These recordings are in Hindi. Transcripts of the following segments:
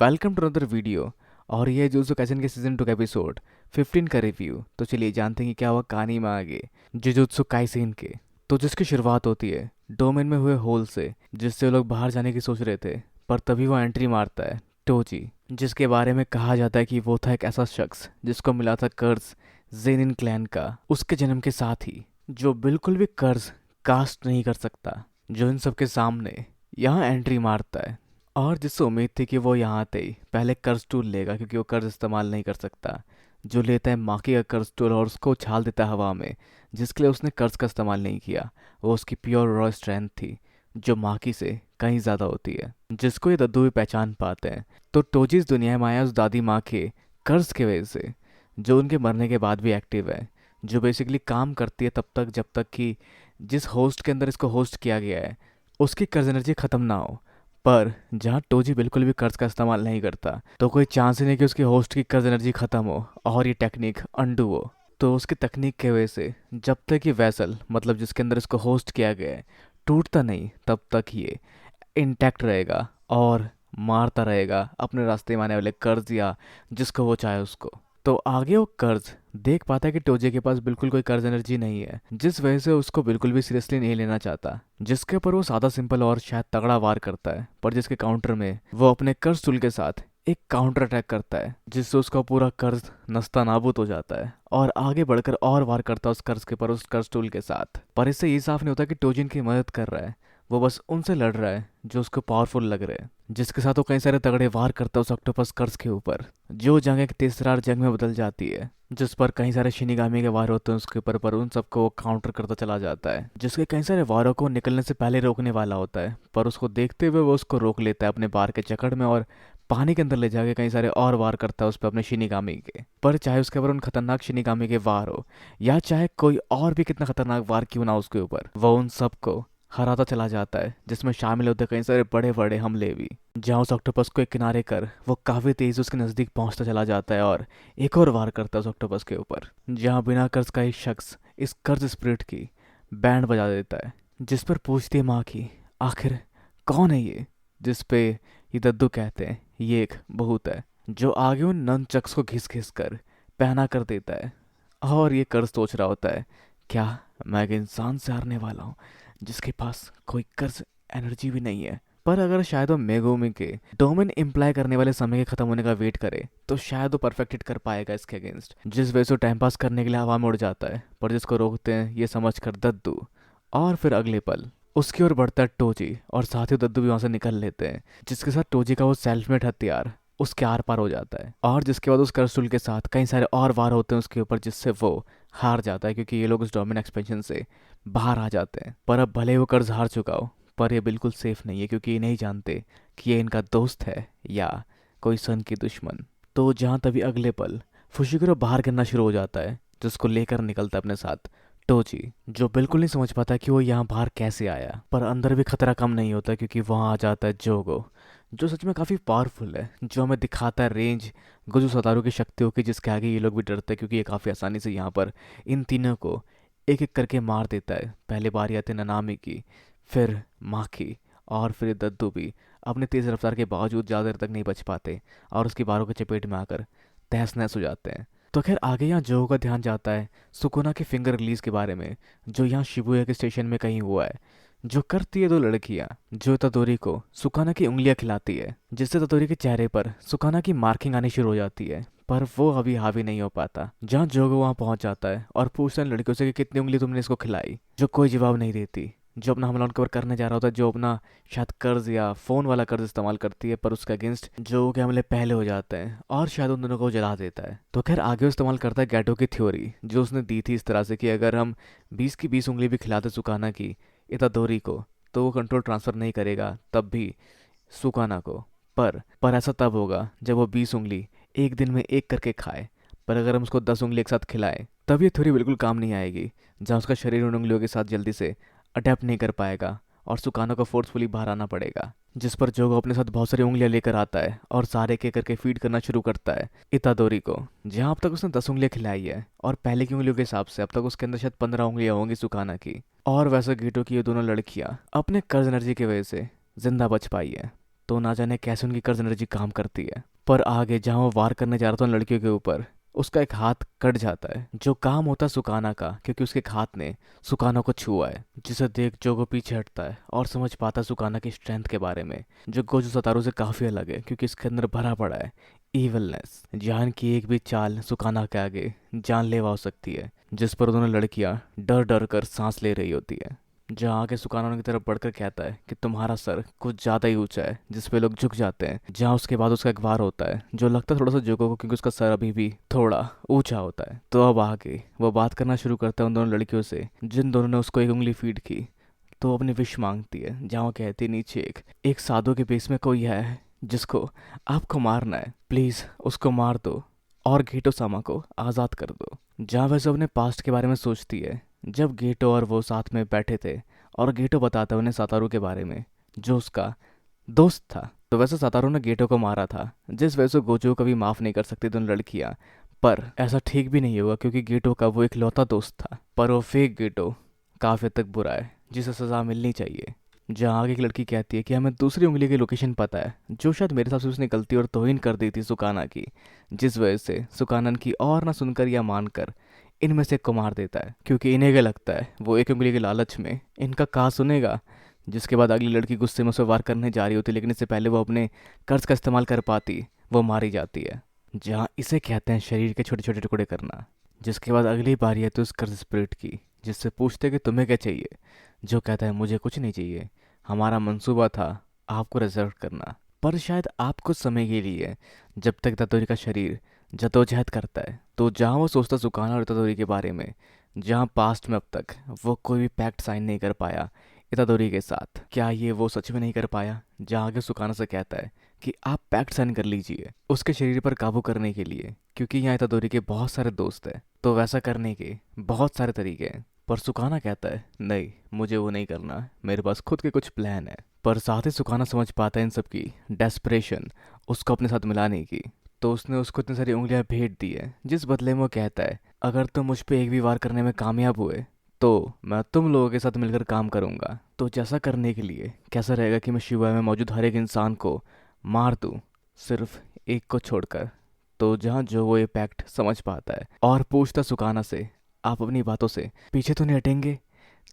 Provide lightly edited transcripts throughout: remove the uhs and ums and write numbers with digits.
Welcome to another video. और ये जुजुत्सु काइसेन के सीजन 2 का एपिसोड 15 का रिव्यू। तो चलिए जानते हैं कि क्या हुआ कहानी में आगे जुजुत्सु काइसेन के। तो जिसकी शुरुआत होती है डोमेन में हुए होल से, जिससे वो लोग बाहर जाने की सोच रहे थे। पर तभी वो एंट्री मारता है टोजी, जिसके बारे में कहा जाता है कि वो था एक ऐसा शख्स जिसको मिला था कर्ज जेनिन क्लैन का उसके जन्म के साथ ही, जो बिल्कुल भी कर्ज कास्ट नहीं कर सकता, जो इन सबके सामने यहाँ एंट्री मारता है। और जिससे उम्मीद थी कि वो यहाँ आते ही पहले कर्ज टूल लेगा, क्योंकि वो कर्ज इस्तेमाल नहीं कर सकता। जो लेता है माकी का कर्ज टूल और उसको उछाल देता है हवा में, जिसके लिए उसने कर्ज का इस्तेमाल नहीं किया। वो उसकी प्योर रॉ स्ट्रेंथ थी, जो माकी से कहीं ज़्यादा होती है, जिसको ये दद्दू भी पहचान पाते हैं। तो टोजी इस दुनिया में आया उस दादी माँ के कर्ज की वजह से, जो उनके मरने के बाद भी एक्टिव है, जो बेसिकली काम करती है तब तक जब तक कि जिस होस्ट के अंदर इसको होस्ट किया गया है उसकी कर्ज एनर्जी ख़त्म ना हो। पर जहाँ टोजी बिल्कुल भी कर्ज का इस्तेमाल नहीं करता, तो कोई चांस ही नहीं कि उसकी होस्ट की कर्ज एनर्जी खत्म हो और ये टेक्निक अंडू हो। तो उसकी तकनीक की वजह से जब तक ये वैसल, मतलब जिसके अंदर इसको होस्ट किया गया है, टूटता नहीं, तब तक ये इंटैक्ट रहेगा और मारता रहेगा अपने रास्ते में आने वाले कर्ज या जिसको वो चाहे उसको। तो आगे वो कर्ज देख पाता है कि टोजे के पास बिल्कुल कोई कर्ज एनर्जी नहीं है, जिस वजह से उसको बिल्कुल भी सीरियसली नहीं लेना चाहता, जिसके ऊपर वो सादा सिंपल और शायद तगड़ा वार करता है। पर जिसके काउंटर में वो अपने कर्ज टूल के साथ एक काउंटर अटैक करता है, जिससे उसका पूरा कर्ज नस्ता नाबूद हो जाता है और आगे बढ़कर और वार करता है उस कर्ज के पर उस कर्ज टूल के साथ। पर इससे ये साफ नहीं होता कि टोजिन की मदद कर रहा है, वो बस उनसे लड़ रहा है जो उसको पावरफुल लग रहे हैं, जिसके साथ वो कई सारे तगड़े वार करता है उस ऑक्टोपस कर्ज के ऊपर, जो जंग एक तेजतर्रार जंग में बदल जाती है, जिस पर कई सारे शिनिगामी के वार होते हैं उसके ऊपर। पर उन सबको वो काउंटर करता चला जाता है, जिसके कई सारे वारों को निकलने से पहले रोकने वाला होता है। पर उसको देखते हुए वो उसको रोक लेता है अपने बार के चक्कर में और पानी के अंदर ले जाके कई सारे और वार करता है उस पर अपने शिनिगामी के। पर चाहे उसके ऊपर उन खतरनाक शिनिगामी के वार हो या चाहे कोई और भी कितना खतरनाक वार क्यों ना उसके ऊपर, वो उन सबको हराता चला जाता है, जिसमें शामिल होते कई सारे बड़े बड़े हमले भी। जहाँ उस ऑक्टोपस को एक किनारे कर वो काफ़ी तेज उसके नज़दीक पहुँचता चला जाता है और एक और वार करता है उस ऑक्टोपस के ऊपर, जहाँ बिना कर्ज का एक शख्स इस कर्ज स्पिरिट की बैंड बजा देता है, जिस पर पूछती है माँ की आखिर कौन है ये, जिस पे ये दद्दू कहते हैं ये एक भूत है, जो आगे उन नन चक्स को घिस घिस कर पहना कर देता है। और ये कर्ज सोच रहा होता है, क्या मैं एक इंसान से हारने वाला हूँ जिसके पास कोई कर्ज एनर्जी भी नहीं है। पर अगर शायद वो मेगोमी के डोमेन इम्प्लाई करने वाले समय के खत्म होने का वेट करे, तो शायद वो परफेक्ट हिट कर पाएगा इसके अगेंस्ट, जिस वजह से टाइम पास करने के लिए हवा में उड़ जाता है। पर जिसको रोकते हैं ये समझ कर दद्दू, और फिर अगले पल उसकी ओर बढ़ता है टोजी और साथ ही दद्दू भी वहाँ से निकल लेते हैं, जिसके साथ टोजी का वो सेल्फमेड हथियार उसके आर पार हो जाता है। और जिसके बाद उस कर्सूल के साथ कई सारे और वार होते हैं उसके ऊपर, जिससे वो हार जाता है, क्योंकि ये लोग उस डोमेन एक्सपेंशन से बाहर आ जाते हैं। पर अब भले वो कर्ज हार चुका हो, पर ये बिल्कुल सेफ नहीं है, क्योंकि ये नहीं जानते कि ये इनका दोस्त है या कोई सन की दुश्मन। तो जहाँ तभी अगले पल फुशिकुरो बाहर गिरना शुरू हो जाता है, जिसको लेकर निकलता है अपने साथ टोजी, जो बिल्कुल नहीं समझ पाता कि वो यहाँ बाहर कैसे आया। पर अंदर भी खतरा कम नहीं होता, क्योंकि वहाँ आ जाता है जोगो, जो सच में काफ़ी पावरफुल है, जो हमें दिखाता है रेंज गुजू सतारू की शक्तियों की, जिसके आगे ये लोग भी डरते हैं, क्योंकि ये काफ़ी आसानी से यहाँ पर इन तीनों को एक एक करके मार देता है। पहले बारी आती है ननामी की, फिर माखी और फिर दद्दू भी अपने तेज़ रफ्तार के बावजूद ज़्यादा देर तक नहीं बच पाते और उसकी बारों के चपेट में आकर तहस नहस हो जाते हैं। तो खैर आगे यहाँ जोगो का ध्यान जाता है सुकुना के फिंगर रिलीज के बारे में, जो यहाँ शिबुया के स्टेशन में कहीं हुआ है, जो करती है दो लड़कियां, जो तदोरी को सुकाना की उंगलियां खिलाती है, जिससे तदोरी के चेहरे पर सुकाना की मार्किंग आनी शुरू हो जाती है। पर वो अभी हावी नहीं हो पाता। जहाँ जोगो वहाँ पहुँच जाता है और पूछता है लड़कियों से कि कितनी उंगली तुमने इसको खिलाई, जो कोई जवाब नहीं देती। जो अपना हमला उनके ऊपर करने जा रहा होता है, जो अपना शायद कर्ज या फ़ोन वाला कर्ज इस्तेमाल करती है, पर उसके अगेंस्ट जो के हमले पहले हो जाते हैं और शायद उन दोनों को जला देता है। तो खैर आगे वो इस्तेमाल करता है गैटो की थ्योरी, जो उसने दी थी इस तरह से कि अगर हम 20 की 20 उंगली भी खिलाते सुकाना की इतादोरी को, तो वो कंट्रोल ट्रांसफ़र नहीं करेगा तब भी सुकाना को। पर ऐसा तब होगा जब वो 20 उंगली एक दिन में एक करके खाए। पर अगर हम उसको 10 उंगली एक साथ खिलाएं, तब ये थ्योरी बिल्कुल काम नहीं आएगी, जहाँ उसका शरीर उन उंगलियों के साथ जल्दी से अडेप्ट नहीं कर पाएगा और सुकाना को फोर्सफुली बाहर आना पड़ेगा। जिस पर जोगो अपने साथ बहुत सारी उंगलियां लेकर आता है और सारे के करके फीड करना शुरू करता है इतादोरी को, जहां अब तक उसने 10 उंगलियां खिलाई है और पहले की उंगलियों के हिसाब से अब तक उसके अंदर शायद 15 उंगलियां होंगी सुकाना की। और वैसे गीटो की ये दोनों लड़कियां अपने कर्ज एनर्जी की वजह से जिंदा बच पाई है। तो ना जाने कैसे उनकी कर्ज एनर्जी काम करती है। पर आगे जहाँ वो वार करने जा रहा था उन लड़कियों के ऊपर, उसका एक हाथ कट जाता है, जो काम होता है सुकाना का, क्योंकि उसके एक हाथ ने सुकाना को छुआ है। जिसे देख जोगो पीछे हटता है और समझ पाता है सुकाना की स्ट्रेंथ के बारे में, जो गोजो सतारू से काफ़ी अलग है, क्योंकि इसके अंदर भरा पड़ा है ईविलनेस, जहां की एक भी चाल सुकाना के आगे जानलेवा हो सकती है, जिस पर दोनों लड़कियां डर डर कर सांस ले रही होती है। जहाँ आगे सुकाना उनकी तरफ बढ़कर कहता है कि तुम्हारा सर कुछ ज़्यादा ही ऊंचा है, जिस पे लोग झुक जाते हैं। जहाँ उसके बाद उसका एक वार होता है जो लगता है थोड़ा सा जोगो को, क्योंकि उसका सर अभी भी थोड़ा ऊंचा होता है। तो अब आगे वो बात करना शुरू करता है उन दोनों लड़कियों से, जिन दोनों ने उसको एक उंगली फीड की। तो वो अपनी विश मांगती है, जहाँ वो कहती है नीचे एक साधु के बेस में कोई है जिसको आपको मारना है, प्लीज़ उसको मार दो और गेटो सामा को आज़ाद कर दो। जहाँ वह सब अपने पास्ट के बारे में सोचती है, जब गेटो और वो साथ में बैठे थे और गेटो बताता है उन्हें सातारू के बारे में, जो उसका दोस्त था। तो वैसे सातारू ने गेटो को मारा था, जिस वजह से गोजो को भी माफ़ नहीं कर सकती दोनों लड़कियाँ। पर ऐसा ठीक भी नहीं होगा, क्योंकि गेटो का वो इकलौता दोस्त था। पर वो फेक गेटो काफ़ी हद तक बुरा है, जिसे सज़ा मिलनी चाहिए। जहाँ आगे एक लड़की कहती है कि हमें दूसरी उंगली की लोकेशन पता है, जो शायद मेरे हिसाब से उसने गलती और तौहीन कर दी थी सुकाना की, जिस वजह से सुकानन की और ना सुनकर या मानकर इनमें से एक को मार देता है, क्योंकि इन्हें क्या लगता है वो एक उंगली के लालच में इनका कहा सुनेगा। जिसके बाद अगली लड़की गुस्से में उसे वार करने जा रही होती, लेकिन इससे पहले वो अपने कर्ज का इस्तेमाल कर पाती, वो मारी जाती है। जहाँ इसे कहते हैं शरीर के छोटे छोटे टुकड़े करना। जिसके बाद अगली बारी आती है उस कर्ज स्पिरिट की, जिससे पूछते कि तुम्हें क्या चाहिए, जो कहता है मुझे कुछ नहीं चाहिए, हमारा मंसूबा था आपको रिजर्व करना, पर शायद आप कुछ समय के लिए, जब तक ततोरी का शरीर जद्दोजहद करता है। तो जहाँ वो सोचता सुकाना और इतादोरी के बारे में, जहाँ पास्ट में अब तक वो कोई भी पैक्ट साइन नहीं कर पाया इतादोरी के साथ, क्या ये वो सच में नहीं कर पाया। जहाँ आगे सुकाना से कहता है कि आप पैक्ट साइन कर लीजिए उसके शरीर पर काबू करने के लिए, क्योंकि यहाँ इतादोरी के बहुत सारे दोस्त हैं, तो वैसा करने के बहुत सारे तरीके हैं। पर सुकाना कहता है नहीं, मुझे वो नहीं करना, मेरे पास खुद के कुछ प्लान है। पर साथ ही सुकाना समझ पाता है इन सब की डेस्परेशन उसको अपने साथ मिलाने की। तो उसने उसको इतनी सारी उंगलियां भेंट दी है, जिस बदले में वो कहता है अगर तुम मुझ पे एक भी वार करने में कामयाब हुए तो मैं तुम लोगों के साथ मिलकर काम करूंगा। तो जैसा करने के लिए कैसा रहेगा कि मैं शिवा में मौजूद हर एक इंसान को मार दूं, सिर्फ एक को छोड़कर। तो जहाँ जो वो ये पैक्ट समझ पाता है और पूछता सुकाना से आप अपनी बातों से पीछे तो नहीं हटेंगे।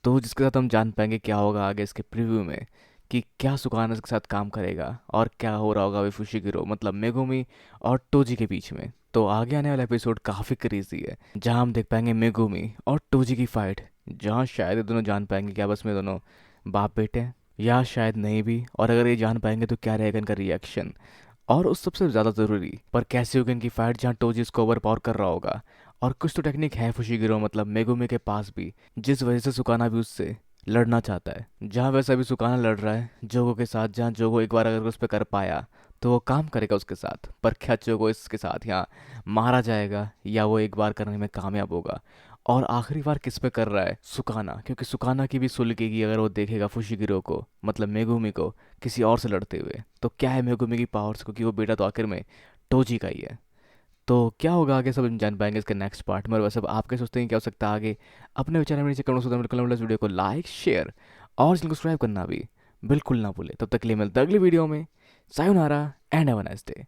तो जिसके साथ हम जान पाएंगे क्या होगा आगे इसके प्रीव्यू में, कि क्या सुकाना के साथ काम करेगा और क्या हो रहा होगा फुशिगिरो मतलब मेगुमी और टोजी के बीच में। तो आगे आने वाला एपिसोड काफ़ी क्रेजी है, जहां हम देख पाएंगे मेगुमी और टोजी की फाइट, जहां शायद ये दोनों जान पाएंगे क्या बस में दोनों बाप बेटे हैं, या शायद नहीं भी। और अगर ये जान पाएंगे तो क्या रहेगा इनका रिएक्शन। और उस सबसे ज़्यादा ज़रूरी पर कैसे होगी इनकी फाइट, जहाँ टोजी इसको ओवर पावर कर रहा होगा। और कुछ तो टेक्निक है फुशिगिरो मतलब मेगुमी के पास भी, जिस वजह से सुकाना भी उससे लड़ना चाहता है। जहाँ वैसे अभी सुकाना लड़ रहा है जोगो के साथ, जहाँ जोगो एक बार अगर उस पर कर पाया तो वो काम करेगा उसके साथ। पर क्या जोगो इसके साथ यहाँ मारा जाएगा या वो एक बार करने में कामयाब होगा। और आखिरी बार किस पे कर रहा है सुकाना, क्योंकि सुकाना की भी सुलगेगी अगर वो देखेगा फुशिगिरो को मतलब मेगुमी को किसी और से लड़ते हुए। तो क्या है मेगुमी की पावर्स, क्योंकि वो बेटा तो आखिर में टोजी का ही है। तो क्या होगा आगे सब हम जान पाएंगे इसके नेक्स्ट पार्ट में। और वैसे अब आप क्या सोचते हैं क्या हो सकता है आगे, अपने विचार में नीचे कमेंट बॉक्स में बिल्कुल इस वीडियो को लाइक शेयर और चैनल को सब्सक्राइब करना भी बिल्कुल ना भूले। तब तक के लिए मिलते हैं अगली वीडियो में। Sayonara and have a nice day.